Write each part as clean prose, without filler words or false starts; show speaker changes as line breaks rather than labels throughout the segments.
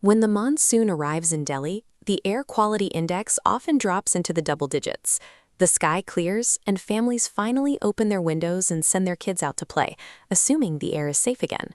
When the monsoon arrives in Delhi, the air quality index often drops into the double digits. The sky clears, and families finally open their windows and send their kids out to play, assuming the air is safe again.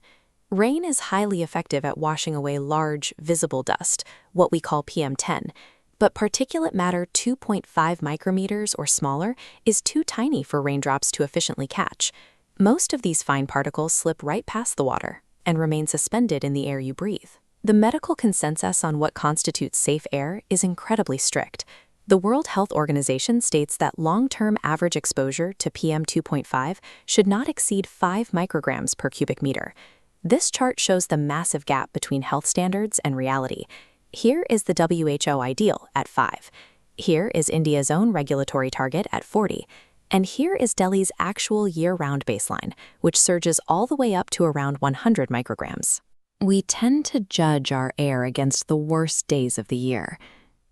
Rain is highly effective at washing away large, visible dust, what we call PM10, but particulate matter 2.5 micrometers or smaller is too tiny for raindrops to efficiently catch. Most of these fine particles slip right past the water and remain suspended in the air you breathe. The medical consensus on what constitutes safe air is incredibly strict. The World Health Organization states that long-term average exposure to PM2.5 should not exceed 5 micrograms per cubic meter. This chart shows the massive gap between health standards and reality. Here is the WHO ideal at 5. Here is India's own regulatory target at 40. And here is Delhi's actual year-round baseline, which surges all the way up to around 100 micrograms. We tend to judge our air against the worst days of the year.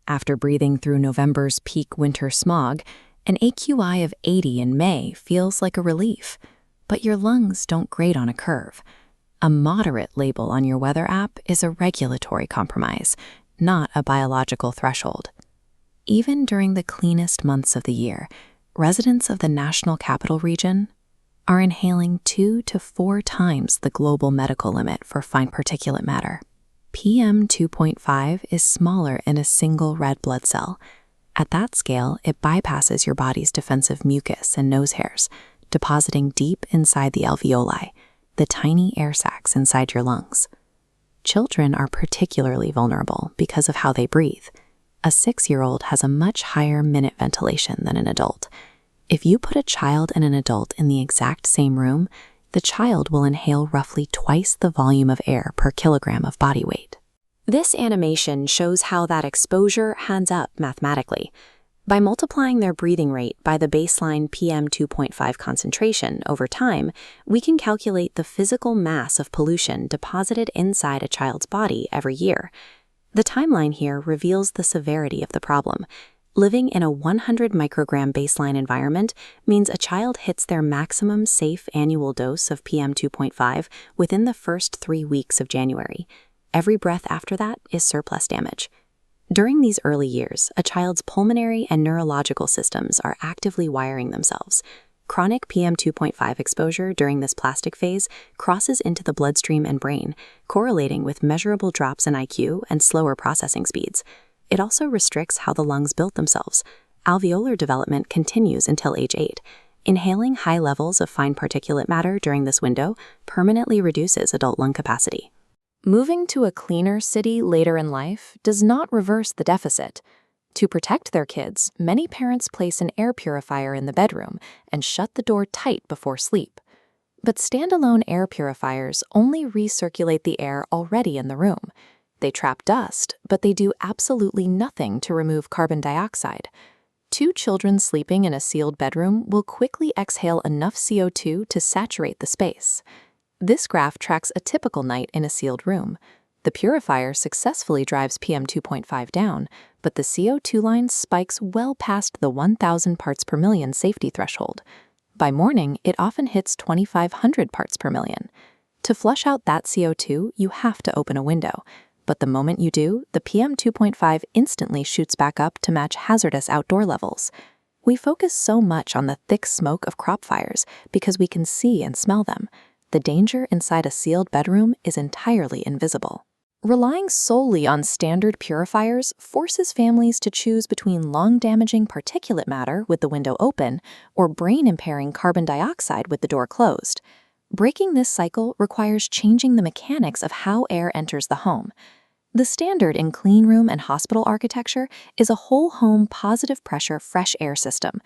After breathing through November's peak winter smog, an AQI of 80 in May feels like a relief. But your lungs don't grade on a curve. A moderate label on your weather app is a regulatory compromise, not a biological threshold. Even during the cleanest months of the year, residents of the National Capital Region are inhaling 2 to 4 times the global medical limit for fine particulate matter. PM2.5 is smaller in a single red blood cell. At that scale, it bypasses your body's defensive mucus and nose hairs, depositing deep inside the alveoli, the tiny air sacs inside your lungs. Children are particularly vulnerable because of how they breathe. A 6-year-old has a much higher minute ventilation than an adult. If you put a child and an adult in the exact same room, the child will inhale roughly twice the volume of air per kilogram of body weight. This animation shows how that exposure adds up mathematically. By multiplying their breathing rate by the baseline PM2.5 concentration over time, we can calculate the physical mass of pollution deposited inside a child's body every year. The timeline here reveals the severity of the problem. Living in a 100 microgram baseline environment means a child hits their maximum safe annual dose of PM2.5 within the first 3 weeks of January. Every breath after that is surplus damage. During these early years, a child's pulmonary and neurological systems are actively wiring themselves. Chronic PM2.5 exposure during this plastic phase crosses into the bloodstream and brain, correlating with measurable drops in IQ and slower processing speeds. It also restricts how the lungs built themselves. Alveolar development continues until age 8. Inhaling high levels of fine particulate matter during this window permanently reduces adult lung capacity. Moving to a cleaner city later in life does not reverse the deficit. To protect their kids, many parents place an air purifier in the bedroom and shut the door tight before sleep. But standalone air purifiers only recirculate the air already in the room. They trap dust, but they do absolutely nothing to remove carbon dioxide. 2 children sleeping in a sealed bedroom will quickly exhale enough CO2 to saturate the space. This graph tracks a typical night in a sealed room. The purifier successfully drives PM2.5 down, but the CO2 line spikes well past the 1,000 parts per million safety threshold. By morning, it often hits 2,500 parts per million. To flush out that CO2, you have to open a window. But the moment you do, the PM2.5 instantly shoots back up to match hazardous outdoor levels. We focus so much on the thick smoke of crop fires because we can see and smell them. The danger inside a sealed bedroom is entirely invisible. Relying solely on standard purifiers forces families to choose between lung-damaging particulate matter with the window open or brain-impairing carbon dioxide with the door closed. Breaking this cycle requires changing the mechanics of how air enters the home. The standard in clean room and hospital architecture is a whole-home positive pressure fresh air system.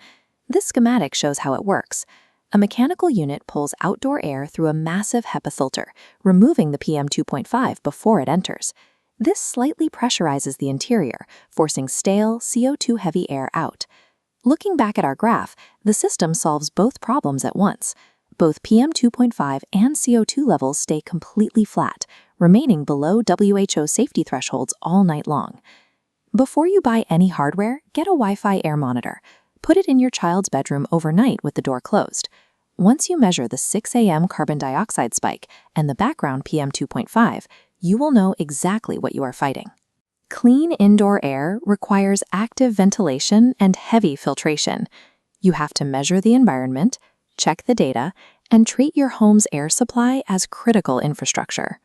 This schematic shows how it works. A mechanical unit pulls outdoor air through a massive HEPA filter, removing the PM2.5 before it enters. This slightly pressurizes the interior, forcing stale, CO2-heavy air out. Looking back at our graph, the system solves both problems at once. Both PM2.5 and CO2 levels stay completely flat, remaining below WHO safety thresholds all night long. Before you buy any hardware, get a Wi-Fi air monitor. Put it in your child's bedroom overnight with the door closed. Once you measure the 6 a.m. carbon dioxide spike and the background PM2.5, you will know exactly what you are fighting. Clean indoor air requires active ventilation and heavy filtration. You have to measure the environment, check the data, and treat your home's air supply as critical infrastructure.